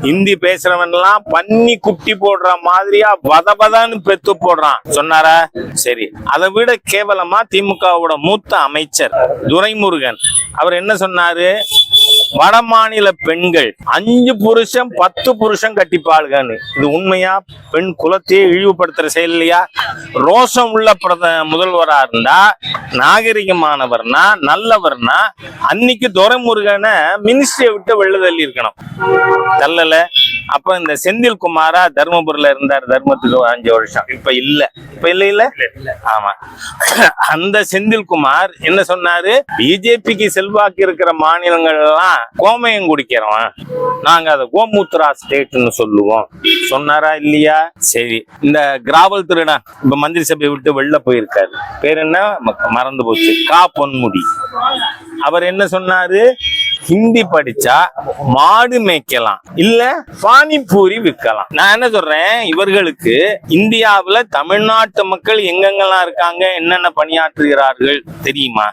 ஹிந்தி பேசுறவன் எல்லாம் பன்னி குட்டி போடுற மாதிரியா வதவதான்னு பெத்து போடுறான் சொன்னாரா? சரி, அதை விட கேவலமா திமுகவோட மூத்த அமைச்சர் துரைமுருகன் அவர் என்ன சொன்னாரு? வட மாநில பெண்கள் 5 புருஷன் 10 புருஷன் கட்டிப்பாளுகன்னு. இது உண்மையா? பெண் குலத்தையே இழிவுபடுத்துற செயல் இல்லையா? ரோஷம் உள்ள முதல்வரா இருந்தா, நாகரிகமானவர்னா, நல்லவர்னா அன்னைக்கு துரைமுருகனை மினிஸ்ட்ரியை விட்டு வெளில தள்ளி இருக்கணும். தள்ளல. அப்ப இந்த செந்தில் குமாரா தர்மபுரியில இருந்தார், தர்மத்துக்கு 5 வருஷம். இப்ப இல்ல. ஆமா, அந்த செந்தில் குமார் என்ன சொன்னாரு? பிஜேபிக்கு செல்வாக்கு இருக்கிற மாநிலங்கள் எல்லாம் கோமயம் குடிக்கிறோம், நாங்க அதை கோமூத்ரா ஸ்டேட்னு சொல்லுவோம் சொன்னாரா இல்லையா? சரி, இந்த கிராவல் திருடன் இப்ப மந்திரி சபையை விட்டு வெளில போயிருக்காரு, பேர் என்ன மறந்து போச்சு, கா பொன்முடி. அவர் என்ன சொன்னாரு? ஹிந்தி படிச்சா மாடு மேய்க்கலாம், இல்ல பானிபூரி விற்கலாம். நான் என்ன சொல்றேன், இவர்களுக்கு இந்தியாவுல தமிழ்நாட்டு மக்கள் எங்கெங்கெல்லாம் இருக்காங்க, என்னென்ன பணியாற்றுகிறார்கள் தெரியுமா?